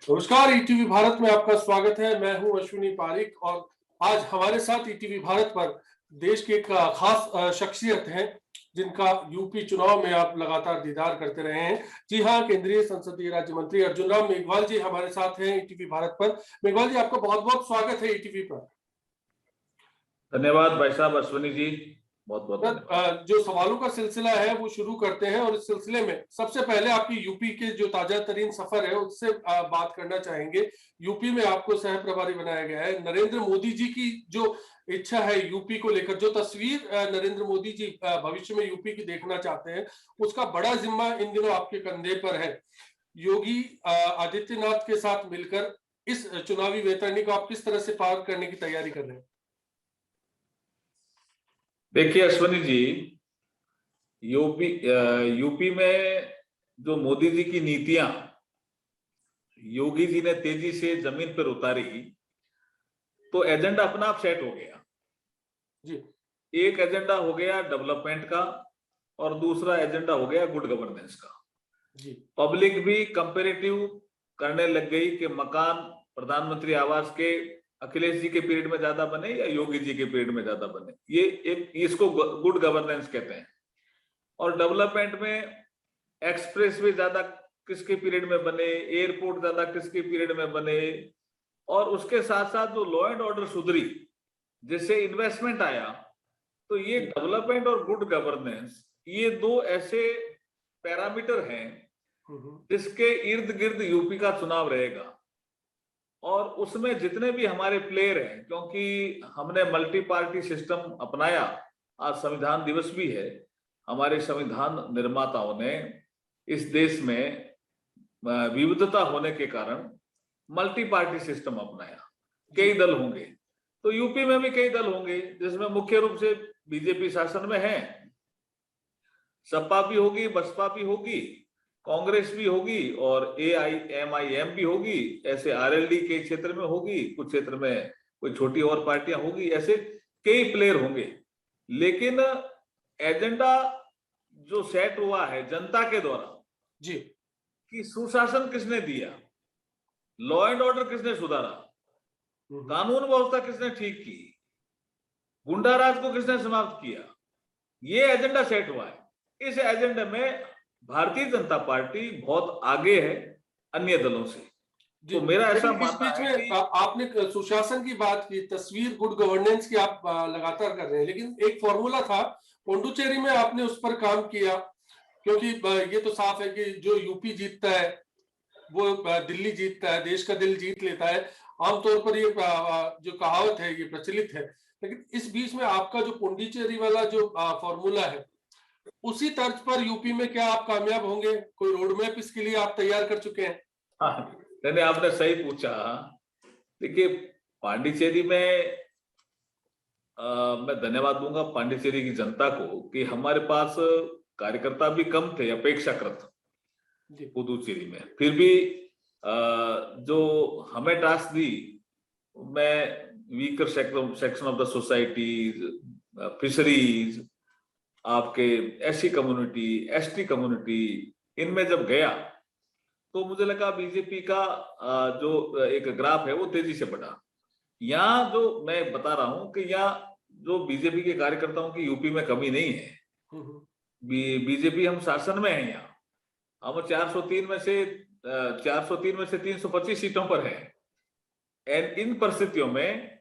नमस्कार, ईटीवी भारत में आपका स्वागत है। मैं हूं अश्विनी पारिक और आज हमारे साथ ईटीवी भारत पर देश के एक खास शख्सियत हैं जिनका यूपी चुनाव में आप लगातार दीदार करते रहे हैं। जी हां, केंद्रीय संसदीय राज्य मंत्री अर्जुन राम मेघवाल जी हमारे साथ हैं ईटीवी भारत पर। मेघवाल जी, आपका बहुत बहुत स्वागत है ईटीवी पर। धन्यवाद भाई साहब अश्विनी जी, बहुत बहुत धन्यवाद। जो सवालों का सिलसिला है वो शुरू करते हैं और इस सिलसिले में सबसे पहले आपकी यूपी के जो ताजा तरीन सफर है उससे बात करना चाहेंगे। यूपी में आपको सह प्रभारी बनाया गया है। नरेंद्र मोदी जी की जो इच्छा है यूपी को लेकर, जो तस्वीर नरेंद्र मोदी जी भविष्य में यूपी की देखना चाहते हैं, उसका बड़ा जिम्मा इन दिनों आपके कंधे पर है। योगी आदित्यनाथ के साथ मिलकर इस चुनावी वैतरणी को आप किस तरह से पार करने की तैयारी कर रहे हैं? देखिए अश्विनी जी, यूपी में जो मोदी जी की नीतियां योगी जी ने तेजी से जमीन पर उतारी तो एजेंडा अपना आप सेट हो गया जी। एक एजेंडा हो गया डेवलपमेंट का और दूसरा एजेंडा हो गया गुड गवर्नेंस का। जी। पब्लिक भी कंपेरेटिव करने लग गई कि मकान प्रधानमंत्री आवास के अखिलेश जी के पीरियड में ज्यादा बने या योगी जी के पीरियड में ज्यादा बने। ये एक इसको गुड गवर्नेंस कहते हैं। और डेवलपमेंट में एक्सप्रेस वे ज्यादा किसके पीरियड में बने, एयरपोर्ट ज्यादा किसके पीरियड में बने, और उसके साथ साथ जो लॉ एंड ऑर्डर सुधरी जिससे इन्वेस्टमेंट आया। तो ये डेवलपमेंट और गुड गवर्नेंस ये दो ऐसे पैरामीटर हैं जिसके इर्द गिर्द यूपी का चुनाव रहेगा। और उसमें जितने भी हमारे प्लेयर हैं, क्योंकि हमने मल्टी पार्टी सिस्टम अपनाया, आज संविधान दिवस भी है। हमारे संविधान निर्माताओं ने इस देश में विविधता होने के कारण मल्टी पार्टी सिस्टम अपनाया। कई दल होंगे, तो यूपी में भी कई दल होंगे जिसमें मुख्य रूप से बीजेपी शासन में है। सपा भी होगी, बसपा भी होगी, कांग्रेस भी होगी और AIMIM भी होगी। ऐसे RLD के क्षेत्र में होगी, कुछ क्षेत्र में कोई छोटी और पार्टियां होगी। ऐसे कई प्लेयर होंगे, लेकिन एजेंडा जो सेट हुआ है जनता के द्वारा जी कि सुशासन किसने दिया, लॉ एंड ऑर्डर किसने सुधारा, कानून व्यवस्था किसने ठीक की, गुंडाराज को किसने समाप्त किया, ये एजेंडा सेट हुआ है। इस एजेंडे में भारतीय जनता पार्टी बहुत आगे है अन्य दलों से। तो मेरा ऐसा मानना है कि आपने सुशासन की बात की, तस्वीर गुड गवर्नेंस की आप लगातार कर रहे हैं, लेकिन एक फॉर्मूला था पुडुचेरी में, आपने उस पर काम किया। क्योंकि ये तो साफ है कि जो यूपी जीतता है वो दिल्ली जीतता है, देश का दिल जीत लेता है। आमतौर पर ये जो कहावत है ये प्रचलित है, लेकिन इस बीच में आपका जो पुडुचेरी वाला जो फॉर्मूला है, उसी तर्ज पर यूपी में क्या आप कामयाब होंगे? कोई रोड मैप इसके लिए आप तैयार कर चुके हैं? हाँ, मैंने आपने सही पूछा। देखिए, पांडिचेरी में मैं धन्यवाद दूंगा पांडिचेरी की जनता को कि हमारे पास कार्यकर्ता भी कम थे अपेक्षाकृत पुदुचेरी में। फिर भी जो हमें टास्क दी, मैं weaker section of the society, fisheries, आपके SC कम्युनिटी, ST कम्युनिटी, इनमें जब गया तो मुझे लगा बीजेपी का जो एक ग्राफ है वो तेजी से बढ़ा। यहाँ जो मैं बता रहा हूं कि यहाँ जो बीजेपी के कार्यकर्ताओं की यूपी में कमी नहीं है। बीजेपी हम शासन में है, यहाँ हम 403 में से 325 सीटों पर है। एंड इन परिस्थितियों में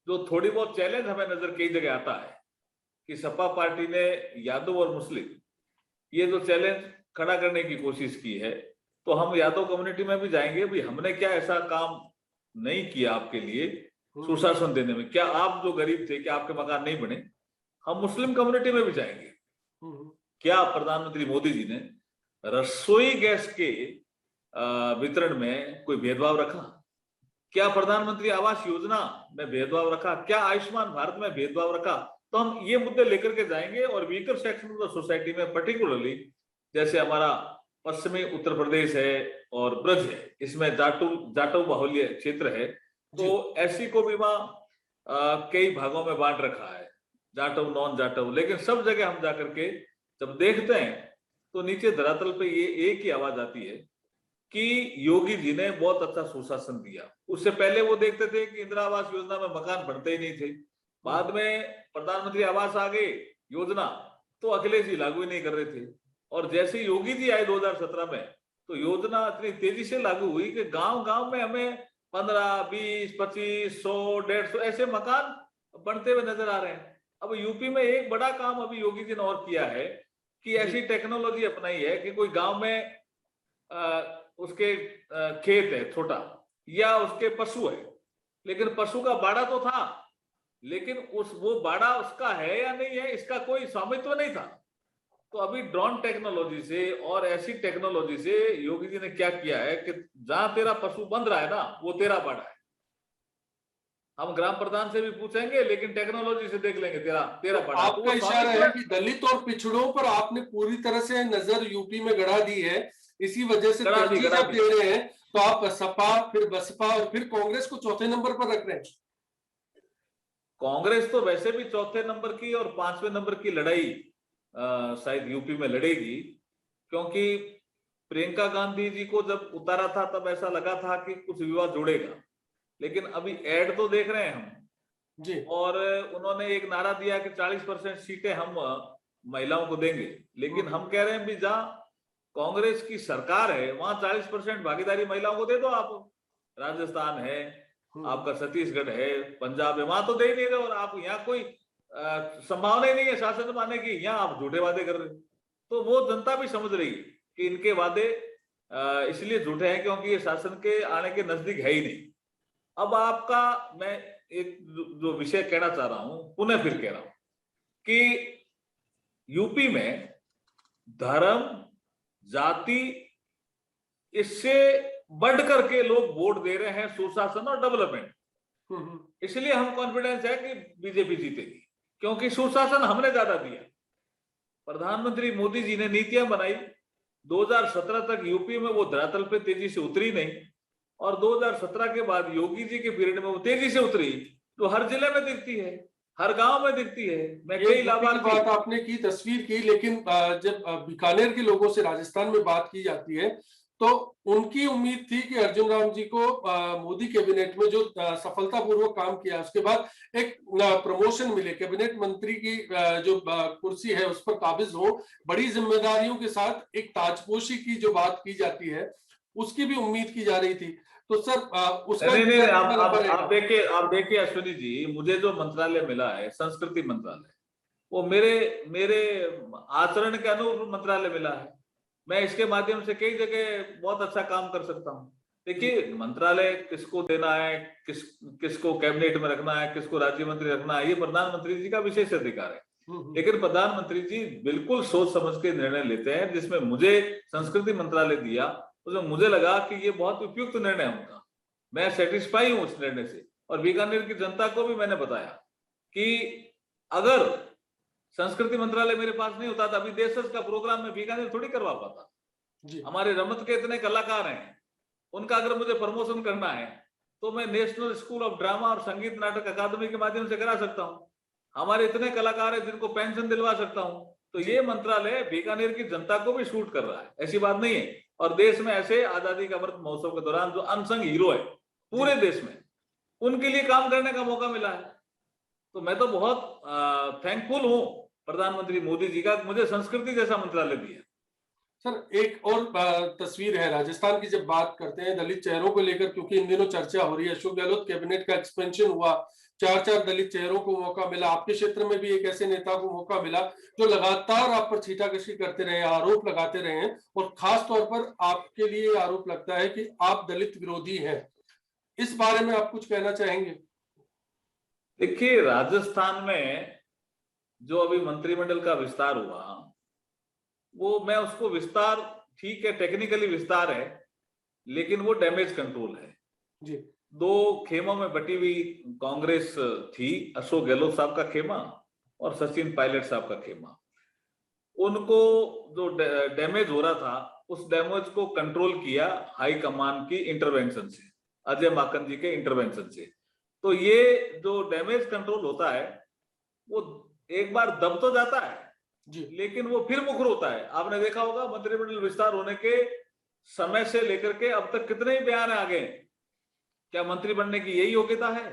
जो थोड़ी बहुत चैलेंज हमें नजर कई जगह आता है कि सपा पार्टी ने यादव और मुस्लिम ये जो चैलेंज खड़ा करने की कोशिश की है, तो हम यादव कम्युनिटी में भी जाएंगे। भाई, हमने क्या ऐसा काम नहीं किया आपके लिए सुशासन देने में? क्या आप जो गरीब थे, क्या आपके मकान नहीं बने? हम मुस्लिम कम्युनिटी में भी जाएंगे। क्या प्रधानमंत्री मोदी जी ने रसोई गैस के वितरण में कोई भेदभाव रखा? क्या प्रधानमंत्री आवास योजना में भेदभाव रखा? क्या आयुष्मान भारत में भेदभाव रखा? तो हम ये मुद्दे लेकर के जाएंगे। और weaker section of the society में पर्टिकुलरली, जैसे हमारा पश्चिमी उत्तर प्रदेश है और ब्रज है, इसमें जाटव बाहुल्य क्षेत्र है, तो SC को भी वहां कई भागों में बांट रखा है, जाटव, नॉन जाटव। लेकिन सब जगह हम जाकर के जब देखते हैं तो नीचे धरातल पे ये एक ही आवाज आती है कि योगी जी ने बहुत अच्छा सुशासन दिया। उससे पहले वो देखते थे कि इंदिरा आवास योजना में मकान बनते ही नहीं थे। बाद में प्रधानमंत्री आवास आ गए योजना, तो अखिलेश जी लागू ही नहीं कर रहे थे। और जैसे योगी जी आए 2017 में, तो योजना इतनी तेजी से लागू हुई कि गांव गांव में हमें 15, 20, 25, 100, 150 ऐसे मकान बनते हुए नजर आ रहे हैं। अब यूपी में एक बड़ा काम अभी योगी जी ने और किया है कि ऐसी टेक्नोलॉजी अपनाई है कि कोई गांव में उसके खेत है छोटा, या उसके पशु है, लेकिन पशु का बाड़ा तो था, लेकिन वो बाड़ा उसका है या नहीं है इसका कोई स्वामित्व नहीं था। तो अभी ड्रोन टेक्नोलॉजी से और ऐसी टेक्नोलॉजी से योगी जी ने क्या किया है कि जहां तेरा पशु बंध रहा है ना, वो तेरा बाड़ा है। हम ग्राम प्रधान से भी पूछेंगे, लेकिन टेक्नोलॉजी से देख लेंगे तेरा तेरा तो बाड़ा। आपका इशारा है कि दलित और पिछड़ों पर आपने पूरी तरह से नजर यूपी में गड़ा दी है, इसी वजह से तरजीह जब दे रहे हैं तो आप सपा, फिर बसपा और फिर कांग्रेस को चौथे नंबर पर रख रहे हैं। कांग्रेस तो वैसे भी चौथे नंबर की और 5वें नंबर की लड़ाई शायद यूपी में लड़ेगी, क्योंकि प्रियंका गांधी जी को जब उतारा था तब ऐसा लगा था कि कुछ युवा जुड़ेगा, लेकिन अभी एड तो देख रहे हैं हम जी। और उन्होंने एक नारा दिया कि 40% सीटें हम महिलाओं को देंगे, लेकिन हम कह रहे हैं भी जहां कांग्रेस की सरकार है वहां 40% भागीदारी महिलाओं को दे दो आप। राजस्थान है आपका, छत्तीसगढ़ है, पंजाब है, वहां तो दे ही नहीं रहे। और आप यहाँ कोई संभावना ही नहीं है शासन में आने की, यहाँ आप झूठे वादे कर रहे हैं। तो वो जनता भी समझ रही है कि इनके वादे इसलिए झूठे हैं क्योंकि ये शासन के आने के नजदीक है ही नहीं। अब आपका मैं एक जो विषय कहना चाह रहा हूं, पुनः फिर कह रहा हूं कि यूपी में धर्म, जाति, इससे बढ़ करके लोग वोट दे रहे हैं सुशासन और डेवलपमेंट। इसलिए हम कॉन्फिडेंस है कि बीजेपी जीतेगी, क्योंकि सुशासन हमने ज्यादा दिया। प्रधानमंत्री मोदी जी ने नीतियां बनाई, 2017 तक यूपी में वो धरातल पे तेजी से उतरी नहीं, और 2017 के बाद योगी जी के पीरियड में वो तेजी से उतरी, तो हर जिले में दिखती है, हर गांव में दिखती है। मैं कई लाभार्थी बात आपने की, तस्वीर की, लेकिन जब बीकानेर के लोगों से राजस्थान में बात की जाती है तो उनकी उम्मीद थी कि अर्जुन राम जी को मोदी कैबिनेट में जो सफलतापूर्वक काम किया उसके बाद एक प्रमोशन मिले, कैबिनेट मंत्री की जो कुर्सी है उस पर काबिज हो, बड़ी जिम्मेदारियों के साथ एक ताजपोशी की जो बात की जाती है उसकी भी उम्मीद की जा रही थी। तो सर उसका नहीं, आप देखिए अश्विनी जी, मुझे जो मंत्रालय मिला है संस्कृति मंत्रालय, वो मेरे आचरण के अनुरूप मंत्रालय मिला है। मैं इसके माध्यम से कई जगह बहुत अच्छा काम कर सकता हूँ। देखिए, मंत्रालय किसको देना है, किसको कैबिनेट में रखना है, किसको राज्य मंत्री रखना है, ये प्रधानमंत्री जी का विशेष अधिकार है। लेकिन प्रधानमंत्री जी बिल्कुल सोच समझ के निर्णय लेते हैं। जिसमें मुझे संस्कृति मंत्रालय दिया, उसमें मुझे लगा कि ये बहुत उपयुक्त निर्णय है उनका, मैं सेटिस्फाई हूं उस निर्णय से। और बीकानेर की जनता को भी मैंने बताया कि अगर संस्कृति मंत्रालय मेरे पास नहीं होता, अभी देशज का प्रोग्राम में बीकानेर थोड़ी करवा पाता। हमारे रमत के इतने कलाकार हैं, उनका अगर मुझे प्रमोशन करना है तो मैं नेशनल स्कूल ऑफ ड्रामा और संगीत नाटक अकादमी के माध्यम से करा सकता हूँ। हमारे इतने कलाकार हैं जिनको पेंशन दिलवा सकता हूँ। तो ये मंत्रालय बीकानेर की जनता को भी शूट कर रहा है, ऐसी बात नहीं है। और देश में ऐसे आजादी का अमृत महोत्सव के दौरान जो अनसंग हीरो है पूरे देश में, उनके लिए काम करने का मौका मिला है। तो मैं तो बहुत थैंकफुल हूं प्रधानमंत्री मोदी जी का, मुझे संस्कृति जैसा मंत्रालय दिया। सर एक और तस्वीर है राजस्थान की, जब बात करते हैं दलित चेहरों को लेकर, क्योंकि इन दिनों चर्चा हो रही है, अशोक गहलोत कैबिनेट का एक्सपेंशन हुआ, 4 दलित चेहरों को मौका मिला, आपके क्षेत्र में भी एक ऐसे नेता को मौका मिला जो लगातार आप पर छीटाकशी करते रहे, आरोप लगाते रहे हैं, और खास तौर पर आपके लिए आरोप लगता है कि आप दलित विरोधी हैं। इस बारे में आप कुछ कहना चाहेंगे? देखिए, राजस्थान में जो अभी मंत्रिमंडल का विस्तार हुआ, वो मैं उसको विस्तार, ठीक है टेक्निकली विस्तार है, लेकिन वो डैमेज कंट्रोल है जी। 2 खेमों में बटी हुई कांग्रेस थी, अशोक गहलोत साहब का खेमा और सचिन पायलट साहब का खेमा। उनको जो डैमेज हो रहा था, उस डैमेज को कंट्रोल किया हाई कमान की इंटरवेंशन से, अजय माकन जी के इंटरवेंशन से। तो ये जो डैमेज कंट्रोल होता है वो एक बार दब तो जाता है जी, लेकिन वो फिर मुखर होता है। आपने देखा होगा मंत्रिमंडल विस्तार होने के समय से लेकर के अब तक कितने ही बयान आ गए, क्या मंत्री बनने की यही योग्यता है?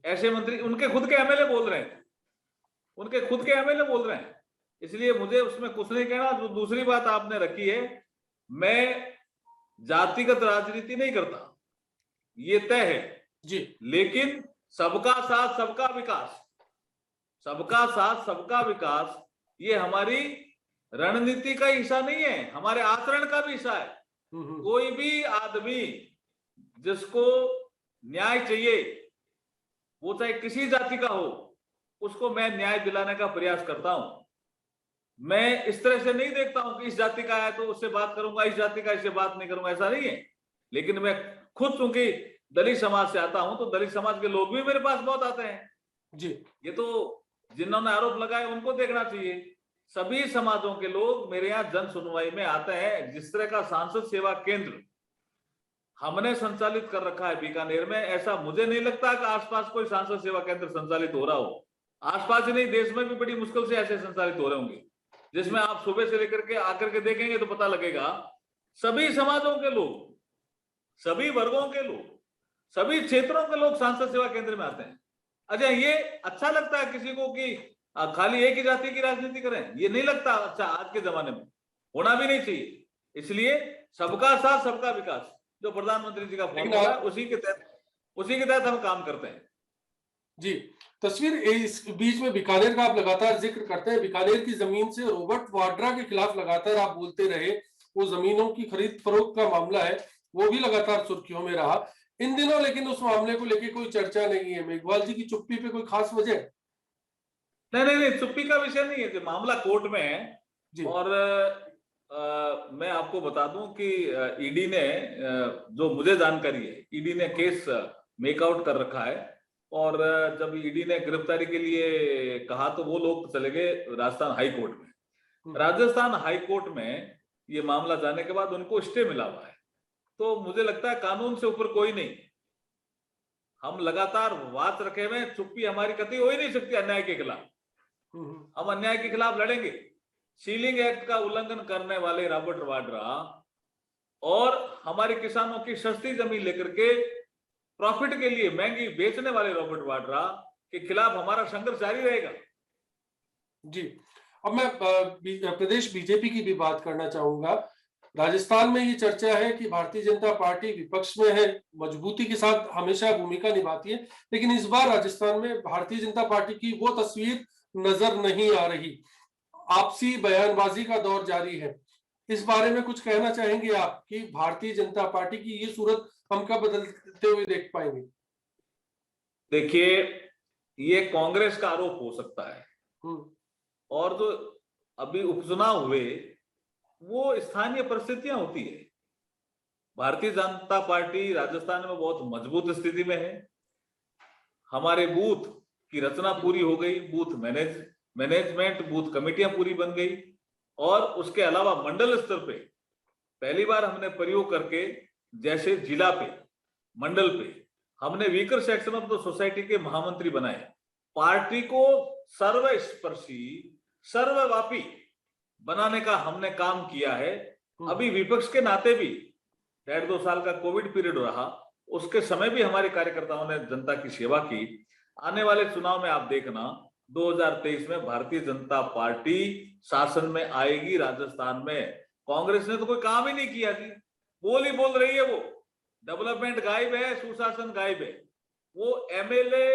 ऐसे मंत्री उनके खुद के एमएलए बोल रहे हैं, उनके खुद के एमएलए बोल रहे हैं। इसलिए मुझे उसमें कुछ नहीं कहना। जो दूसरी बात आपने रखी है, मैं जातिगत राजनीति नहीं करता, ये तय है जी, लेकिन सबका साथ सबका विकास, सबका साथ सबका विकास ये हमारी रणनीति का हिस्सा नहीं है, हमारे आचरण का भी हिस्सा है। कोई भी आदमी जिसको न्याय चाहिए, वो चाहे किसी जाति का हो, उसको मैं न्याय दिलाने का प्रयास करता हूं। मैं इस तरह से नहीं देखता हूं कि इस जाति का है तो उससे बात करूंगा, इस जाति का इससे बात नहीं करूंगा, ऐसा नहीं है। लेकिन मैं खुद चूंकि दलित समाज से आता हूं, तो दलित समाज के लोग भी मेरे पास बहुत आते हैं जी। ये तो जिन्होंने आरोप लगाए उनको देखना चाहिए। सभी समाजों के लोग मेरे यहाँ जन सुनवाई में आते हैं। जिस तरह का सांसद सेवा केंद्र हमने संचालित कर रखा है बीकानेर में, ऐसा मुझे नहीं लगता कि आसपास कोई सांसद सेवा केंद्र संचालित हो रहा हो। आसपास ही नहीं, देश में भी बड़ी मुश्किल से ऐसे संचालित हो रहे होंगे, जिसमें आप सुबह से लेकर के आकर के देखेंगे तो पता लगेगा सभी समाजों के लोग, सभी वर्गों के लोग, सभी क्षेत्रों के लोग सांसद सेवा केंद्र में आते हैं। अच्छा, ये अच्छा लगता है किसी को कि खाली एक ही जाति की राजनीति करें? ये नहीं लगता अच्छा, आज के जमाने में होना भी नहीं चाहिए। इसलिए सबका साथ सबका विकास जो प्रधानमंत्री जी का फॉर्मूला है, उसी के तहत हम काम करते हैं। जी, तस्वीर इस बीच में बीकानेर का आप लगातार जिक्र करते हैं। बीकानेर की जमीन से रॉबर्ट वाड्रा के खिलाफ लगातार आप बोलते रहे, वो जमीनों की खरीद फरोख्त का मामला है, वो भी लगातार सुर्खियों में रहा इन दिनों, लेकिन उस मामले को लेकर कोई चर्चा नहीं है। मेघवाल जी की चुप्पी पे कोई खास वजह? नहीं, चुप्पी का विषय नहीं है, जो मामला कोर्ट में है। जी। और मैं आपको बता दूं कि ईडी ने, जो मुझे जानकारी है, ईडी ने केस मेकआउट कर रखा है। और जब ईडी ने गिरफ्तारी के लिए कहा तो वो लोग चले गए राजस्थान हाई कोर्ट में। राजस्थान हाई कोर्ट में ये मामला जाने के बाद उनको स्टे मिला हुआ है। तो मुझे लगता है कानून से ऊपर कोई नहीं। हम लगातार बात रखे हुए, चुप्पी हमारी कतई हो ही नहीं सकती अन्याय के खिलाफ। हम अन्याय के खिलाफ लड़ेंगे। सीलिंग एक्ट का उल्लंघन करने वाले रॉबर्ट वाड्रा और हमारे किसानों की सस्ती जमीन लेकर के प्रॉफिट के लिए महंगी बेचने वाले रॉबर्ट वाड्रा के खिलाफ हमारा संघर्ष जारी रहेगा। जी, अब मैं प्रदेश बीजेपी की भी बात करना चाहूंगा। राजस्थान में ये चर्चा है कि भारतीय जनता पार्टी विपक्ष में है, मजबूती के साथ हमेशा भूमिका निभाती है, लेकिन इस बार राजस्थान में भारतीय जनता पार्टी की वो तस्वीर नजर नहीं आ रही। आपसी बयानबाजी का दौर जारी है। इस बारे में कुछ कहना चाहेंगे आप कि भारतीय जनता पार्टी की ये सूरत हम कब बदलते हुए देख पाएंगे? देखिए, ये कांग्रेस का आरोप हो सकता है, और जो अभी उपचुनाव हुए वो स्थानीय परिस्थितियां होती है। भारतीय जनता पार्टी राजस्थान में बहुत मजबूत स्थिति में है। हमारे बूथ की रचना पूरी हो गई, बूथ मैनेजमेंट, बूथ कमेटियां पूरी बन गई। और उसके अलावा मंडल स्तर पे पहली बार हमने प्रयोग करके, जैसे जिला पे, मंडल पे हमने weaker section of the society के महामंत्री बनाए। पार्टी को सर्वस्पर्शी, सर्वव्यापी बनाने का हमने काम किया है। अभी विपक्ष के नाते भी 1.5-2 साल का कोविड पीरियड रहा, उसके समय भी हमारे कार्यकर्ताओं ने जनता की सेवा की। आने वाले चुनाव में आप देखना, 2023 में भारतीय जनता पार्टी शासन में आएगी राजस्थान में। कांग्रेस ने तो कोई काम ही नहीं किया थी, बोल ही बोल रही है। वो डेवलपमेंट गायब है, सुशासन गायब है। वो एमएलए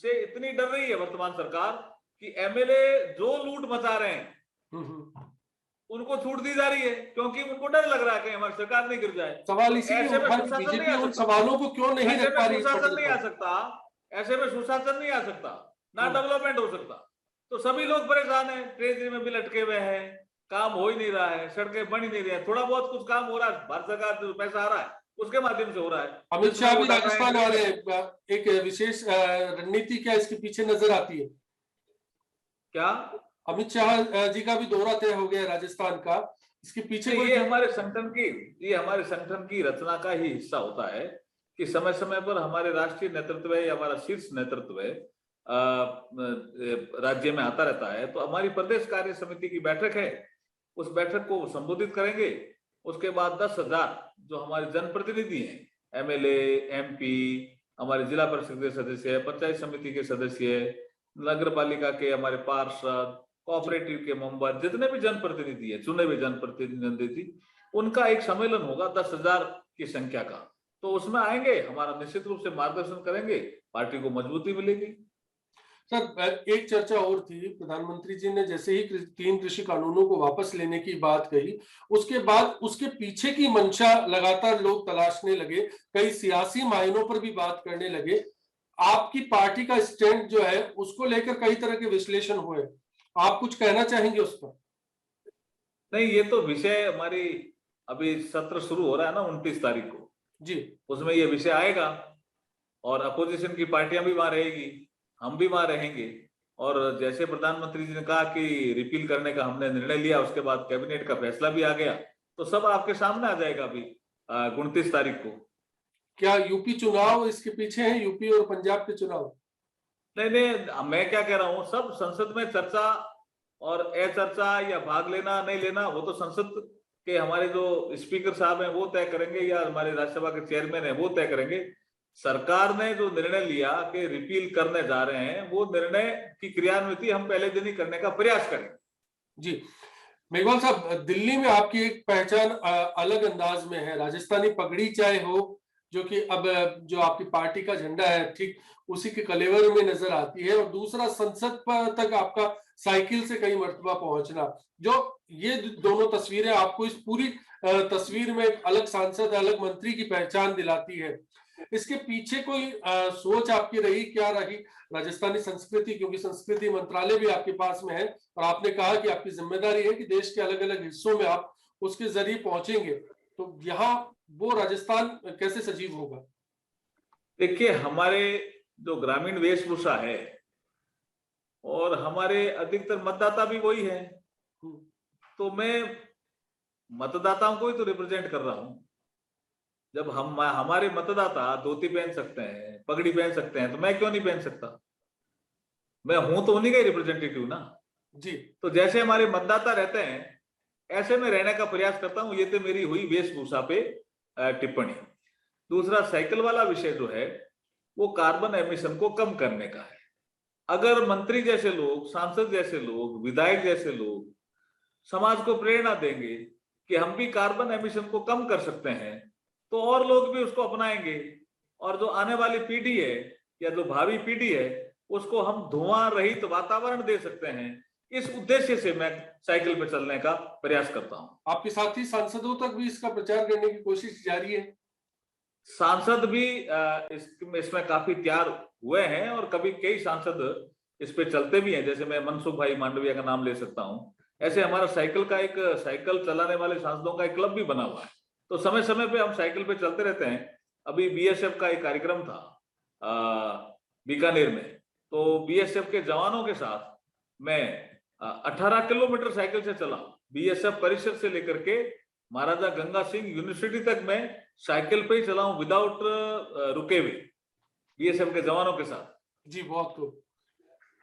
से इतनी डर रही है वर्तमान सरकार कि एमएलए जो लूट मचा रहे हैं उनको छूट दी जा रही है, क्योंकि उनको डर लग रहा है कि हमारी सरकार नहीं गिर जाए। सवाल इसी ऐसे में सुशासन नहीं आ उन सकता। सवालों को क्यों नहीं रख पा रही? सुशासन नहीं आ सकता, ऐसे में सुशासन नहीं आ सकता, ना डेवलपमेंट हो सकता। तो सभी लोग परेशान हैं, ट्रेजरी में भी लटके हुए हैं, काम हो ही नहीं रहा है, सड़कें बन ही नहीं रही है। थोड़ा बहुत कुछ काम हो रहा है, भारत सरकार से पैसा आ रहा है उसके माध्यम से हो रहा है। अमित शाह भी राजस्थान आ रहे हैं, एक विशेष रणनीति क्या इसके पीछे नजर आती है? क्या अमित शाह जी का भी दौरा तय हो गया राजस्थान का, इसके पीछे ये हमारे संगठन की रचना का ही हिस्सा होता है कि समय समय पर हमारे राष्ट्रीय नेतृत्व या हमारा शीर्ष नेतृत्व राज्य में आता रहता है। तो हमारी प्रदेश कार्य समिति की बैठक है, उस बैठक को संबोधित करेंगे उसके बाद 10,000 जो हमारे जनप्रतिनिधि हैं, एमएलए, एमपी, हमारे जिला परिषद के सदस्य, पंचायत समिति के सदस्य, नगर पालिका के हमारे पार्षद, कोऑपरेटिव के मेंबर, जितने भी जनप्रतिनिधि है, चुने हुए जनप्रतिनिधि, उनका एक सम्मेलन होगा 10,000 की संख्या का। तो उसमें आएंगे, हमारा निश्चित रूप से मार्गदर्शन करेंगे, पार्टी को मजबूती मिलेगी। सर, एक चर्चा और थी, प्रधानमंत्री जी ने जैसे ही 3 कृषि कानूनों को वापस लेने की बात कही, उसके बाद उसके पीछे की मंशा लगातार लोग तलाशने लगे, कई सियासी मायनों पर भी बात करने लगे। आपकी पार्टी का स्टैंड जो है उसको लेकर कई तरह के विश्लेषण हुए, आप कुछ कहना चाहेंगे उस पर? नहीं, ये तो विषय हमारी अभी सत्र शुरू हो रहा है ना 29 तारीख को जी, उसमें ये विषय आएगा और अपोजिशन की पार्टियां भी वहां रहेगी, हम भी वहां रहेंगे। और जैसे प्रधानमंत्री जी ने कहा कि रिपील करने का हमने निर्णय लिया, उसके बाद कैबिनेट का फैसला भी आ गया, तो सब आपके सामने आ जाएगा अभी 29 तारीख को। क्या यूपी चुनाव इसके पीछे है, यूपी और पंजाब के चुनाव? नहीं नहीं, मैं क्या कह रहा हूँ, सब संसद में चर्चा और अचर्चा या भाग लेना नहीं लेना, वो तो संसद के हमारे जो स्पीकर साहब हैं वो तय करेंगे, या हमारे राज्यसभा के चेयरमैन हैं वो तय करेंगे। सरकार ने जो निर्णय लिया कि रिपील करने जा रहे हैं, वो निर्णय की क्रियान्विति हम पहले दिन ही करने का प्रयास करेंगे। जी, मेघवाल साहब, दिल्ली में आपकी एक पहचान अलग अंदाज में है, राजस्थानी पगड़ी चाहे हो, जो कि अब जो आपकी पार्टी का झंडा है ठीक उसी के कलेवर में नजर आती है, और दूसरा संसद पर तक आपका साइकिल से कई मर्तबा पहुंचना, जो ये दोनों तस्वीरें आपको इस पूरी तस्वीर में एक अलग सांसद, अलग मंत्री की पहचान दिलाती है। इसके पीछे कोई सोच आपकी रही, क्या रही? राजस्थानी संस्कृति, क्योंकि संस्कृति मंत्रालय भी आपके पास में है और आपने कहा कि आपकी जिम्मेदारी है कि देश के अलग अलग हिस्सों में आप उसके जरिए पहुंचेंगे, तो यहाँ वो राजस्थान कैसे सजीव होगा? देखिए, हमारे जो ग्रामीण वेशभूषा है और हमारे अधिकतर मतदाता भी वही है, तो मैं मतदाताओं को ही तो रिप्रेजेंट कर रहा हूं। जब हमारे मतदाता धोती पहन सकते हैं, पगड़ी पहन सकते हैं, तो मैं क्यों नहीं पहन सकता? मैं हूं तो उन्हीं का ही रिप्रेजेंटेटिव ना। जी, तो जैसे हमारे मतदाता रहते हैं, ऐसे में रहने का प्रयास करता हूं। ये तो मेरी हुई वेशभूषा पे टिप्पणी। दूसरा, साइकिल वाला विषय जो है वो कार्बन एमिशन को कम करने का है। अगर मंत्री जैसे लोग, सांसद जैसे लोग, विधायक जैसे लोग समाज को प्रेरणा देंगे कि हम भी कार्बन एमिशन को कम कर सकते हैं, तो और लोग भी उसको अपनाएंगे, और जो आने वाली पीढ़ी है या जो भावी पीढ़ी है उसको हम धुआं रहित वातावरण दे सकते हैं। इस उद्देश्य से मैं साइकिल पर चलने का प्रयास करता हूं। आपके साथी सांसदों तक भी इसका प्रचार करने की कोशिश जारी है? सांसद भी इसमें काफी तैयार हुए हैं, और कभी कई सांसद इस पे चलते भी हैं। जैसे मैं मनसुख भाई मांडविया का नाम ले सकता हूं। ऐसे हमारा साइकिल चलाने वाले सांसदों का एक क्लब भी बना हुआ है, तो समय समय पे हम साइकिल पे चलते रहते हैं। अभी बीएसएफ का एक कार्यक्रम था बीकानेर में, तो बीएसएफ के जवानों के साथ मैं 18 किलोमीटर साइकिल से चला। बीएसएफ परिसर से लेकर के महाराजा गंगा सिंह यूनिवर्सिटी तक मैं साइकिल पे ही चला हूं, विदाउट रुके हुए, बीएसएफ के जवानों के साथ। जी, बहुत खूब।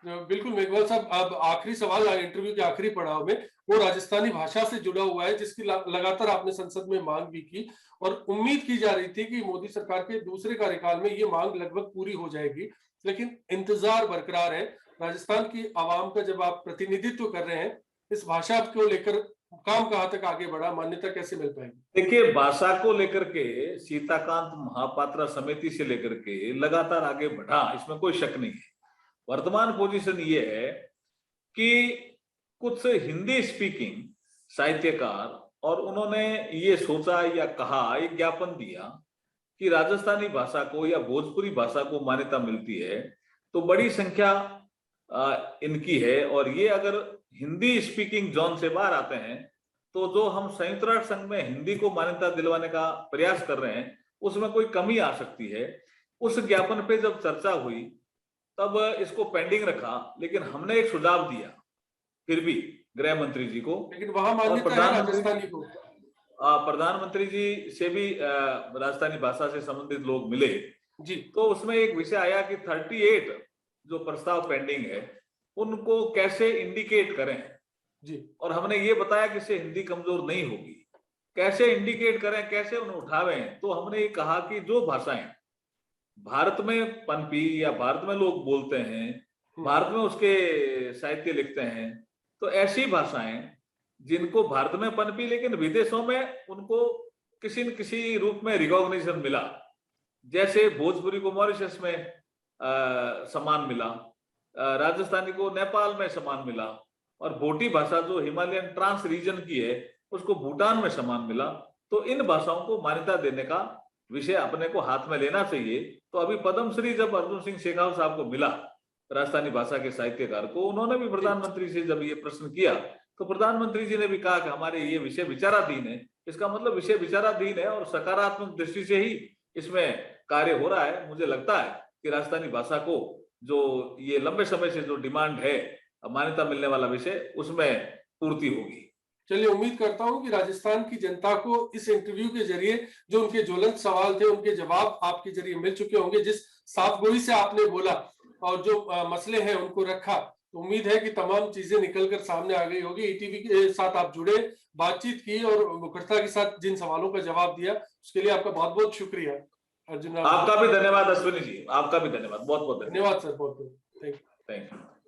बिल्कुल मेघवाल साहब, अब आखिरी सवाल इंटरव्यू के आखिरी पड़ाव में, वो राजस्थानी भाषा से जुड़ा हुआ है, जिसकी लगातार आपने संसद में मांग भी की, और उम्मीद की जा रही थी कि मोदी सरकार के दूसरे कार्यकाल में ये मांग लगभग पूरी हो जाएगी, लेकिन इंतजार बरकरार है। राजस्थान की आवाम का जब आप प्रतिनिधित्व कर रहे हैं, इस भाषा को लेकर काम कहाँ तक आगे बढ़ा, मान्यता कैसे मिल पाएगी? देखिए, भाषा को लेकर के सीताकांत महापात्रा समिति से लेकर के लगातार आगे बढ़ा, इसमें कोई शक नहीं है। वर्तमान पोजीशन ये है कि कुछ हिंदी स्पीकिंग साहित्यकार, और उन्होंने ये सोचा या कहा, एक ज्ञापन दिया कि राजस्थानी भाषा को या भोजपुरी भाषा को मान्यता मिलती है, तो बड़ी संख्या इनकी है। और ये अगर हिंदी स्पीकिंग जोन से बाहर आते हैं, तो जो हम संयुक्त राष्ट्र संघ में हिंदी को मान्यता दिलवाने का प्रयास कर रहे हैं, उसमें कोई कमी आ सकती है। उस ज्ञापन पे जब चर्चा हुई तब इसको पेंडिंग रखा, लेकिन हमने एक सुझाव दिया फिर भी गृह मंत्री जी को, लेकिन वहां मान्यता है राजस्थानी को। प्रधानमंत्री जी से भी राजस्थानी भाषा से संबंधित लोग मिले जी, तो उसमें एक विषय आया कि 38 जो प्रस्ताव पेंडिंग है उनको कैसे इंडिकेट करें, जी, और हमने ये बताया कि इससे हिंदी कमजोर नहीं होगी। कैसे इंडिकेट करें, कैसे उन्हें उठावें, तो हमने ये कहा कि जो भाषाएं भारत में पनपी या भारत में लोग बोलते हैं, भारत में उसके साहित्य लिखते हैं, तो ऐसी भाषाएं जिनको भारत में पनपी लेकिन विदेशों में उनको किसी न किसी रूप में रिकॉग्निशन मिला, जैसे भोजपुरी को मॉरिशस में सम्मान मिला, राजस्थानी को नेपाल में सम्मान मिला, और भोटी भाषा जो हिमालयन ट्रांस रीजन की है उसको भूटान में सम्मान मिला। तो इन भाषाओं को मान्यता देने का विषय अपने को हाथ में लेना चाहिए। तो अभी पद्मश्री जब अर्जुन सिंह शेखावत साहब को मिला, राजस्थानी भाषा के साहित्यकार को, उन्होंने भी प्रधानमंत्री से जब ये प्रश्न किया तो प्रधानमंत्री जी ने भी कहा कि हमारे ये विषय विचाराधीन है। इसका मतलब विषय विचाराधीन है और सकारात्मक दृष्टि से ही इसमें कार्य हो रहा है। मुझे लगता है कि राजस्थानी भाषा को जो ये लंबे समय से जो डिमांड है मान्यता मिलने वाला विषय, उसमें पूर्ति होगी। चलिए, उम्मीद करता हूं कि राजस्थान की जनता को इस इंटरव्यू के जरिए जो उनके ज्वलंत सवाल थे उनके जवाब आपके जरिए मिल चुके होंगे। जिस साफगोई से आपने बोला और जो मसले हैं उनको रखा, तो उम्मीद है कि तमाम चीजें निकलकर सामने आ गई होगी। ईटीवी के साथ आप जुड़े, बातचीत की और मुखरता के साथ जिन सवालों का जवाब दिया, उसके लिए आपका बहुत बहुत शुक्रिया अर्जुन। आपका भी धन्यवाद अश्विनी जी, आपका भी धन्यवाद, बहुत बहुत धन्यवाद सर, बहुत बहुत थैंक यू। Thank you.